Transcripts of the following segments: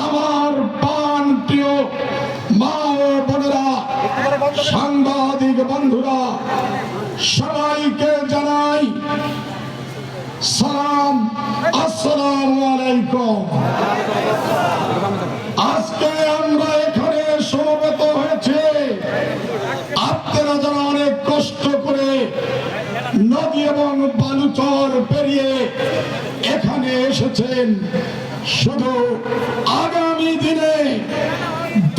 আমার প্রাণ প্রিয় মা ও বোনেরা, সাংবাদিক বন্ধুরা, সবাইকে জানাই সালাম, আসসালামু আলাইকুম। আজকে আমরা এখানে সমবেত হয়েছে আপনারা যারা অনেক কষ্ট করে নদী এবং বালুচর পেরিয়ে এখানে এসেছেন, শুধু আগামী দিনে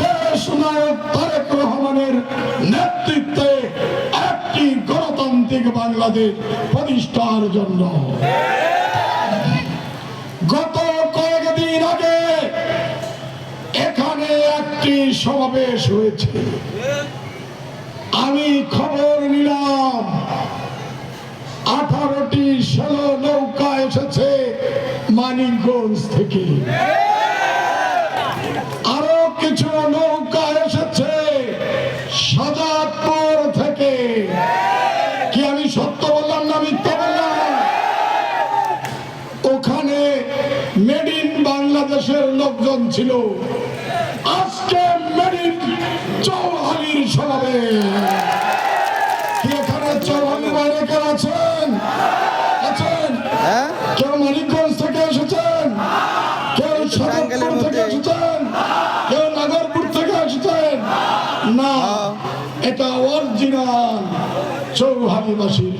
দেশ নায়ক তারেক রহমানের নেতৃত্বে একটি গণতান্ত্রিক বাংলাদেশ প্রতিষ্ঠার জন্য। গত কয়েকদিন আগে এখানে একটি সমাবেশ হয়েছে। আমি খবর নিলাম 18টি ষোলো নৌকা এসেছে মানিকগঞ্জ থেকে, আরো কিছু নৌকা এসেছে শাহজাদপুর থেকে। কি আমি সত্য বললাম না মিথ্যা বললাম? ওখানে মেড ইন বাংলাদেশের লোকজন ছিল। আজকে মেড ইন চৌহালির সমাবেশ। কি এখানে চৌহালি বাইরে কেউ আছেন? কেউ মানিকগঞ্জ থেকে এসেছেন, কেউ শাহজাদপুর থেকে এসেছেন, কেউ নাগরপুর থেকে এসেছেন না, এটা অরিজিনাল চৌহালিবাসীর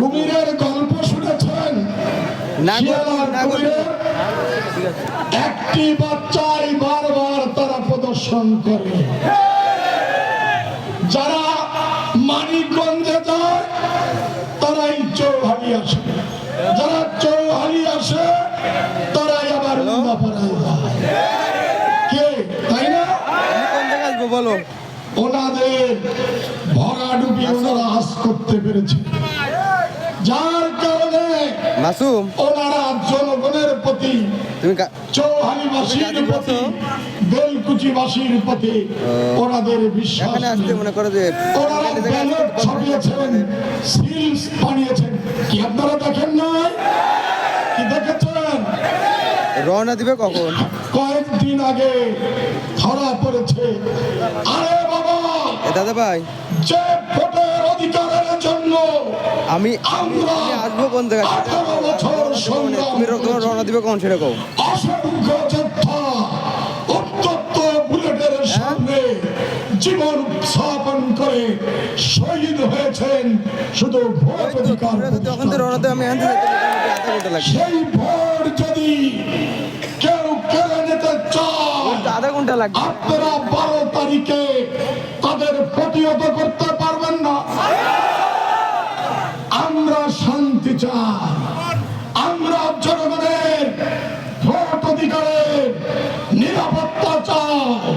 কুমিরের গল্প শুনেছেন? একটি বাচ্চাই বারবার তারা প্রদর্শন করে। যারা মানিকগঞ্জে যায় তারাই চৌহালি আসে, যারা চৌহালি আসে তারাই আবার উন্দাপাড়ায় যায়। কে তাই না? বলো, ওনাদের ভরাডুবি ওনারা আজ করতে পেরেছে, যার কারণে ওনারা জনগণের প্রতি, চৌহালিবাসীর প্রতি, বেলকুচিবাসীর প্রতি ওনাদের বিশ্বাস। ওনারা ব্যালট ছাপিয়েছেন, সিলস বানিয়েছেন। কি আপনারা দেখেন নাই? কি দেখেছেন? রওনা দিবে কখন? কয়েকদিন আগে ধরা পড়েছে। আরে বাবা দাদা ভাই, যে ভোটের অধিকারের জন্য আমি আসবো কোন জায়গায়, 18 বছর সংগ্রাম, তুমি রওনা দিবে কখন সেটা কও। অসংখ্য যোদ্ধা উত্তপ্ত বুলেটের সামনে জীবন স্থাপন করে শহীদ হয়েছেন শুধু ভোট অধিকার। তখন তো রওনা আমি আনতে সেই ভোট যদি কেউ কেড়ে নিতে চায়, আধা ঘন্টা লাগবে। আপনারা 12 তারিখে তাদের প্রতিহত করতে পারবেন না। আমরা শান্তি চাই, আমরা জনগণের ভোট অধিকারের নিরাপত্তা চাই।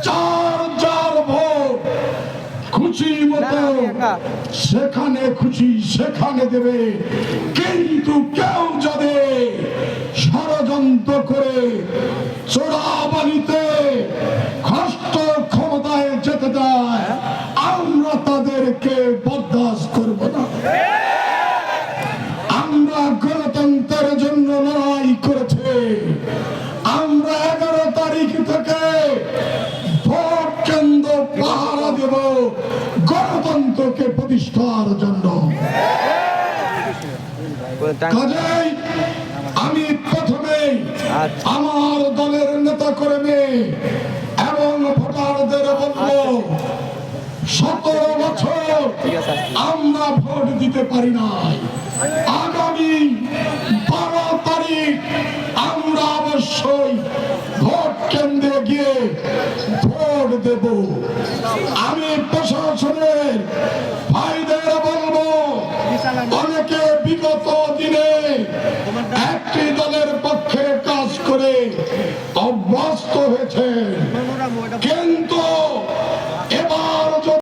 যার যার ভোট খুশি মতো সেখানে খুশি সেখানে দেবে, কিন্তু কেউ যদি ষড়যন্ত্র করে চোরাবালিতে কষ্ট ক্ষমতায় যেতে দেয়, আমরা তাদেরকে বরদাস্ত করব না। আমরা গণতন্ত্রের জন্য লড়াই করেছি। আমরা 11 তারিখ থেকে ভোট কেন্দ্র পাহারা দেব গণতন্ত্রকে প্রতিষ্ঠার জন্য। কাজেই আমি প্রথমেই আমার দলের নেতা কর্মী এবং ভোটারদের বলবো, 17 বছর আমরা ভোট দিতে পারি নাই। আগামী 12 তারিখ আমরা অবশ্যই ভোট কেন্দ্রে গিয়ে ভোট দেব। আমি প্রশাসনের ভাইদের বলবো, অনেকে বিগত দিনে একটি দলের পক্ষে কাজ করে অভ্যস্ত হয়েছে, কিন্তু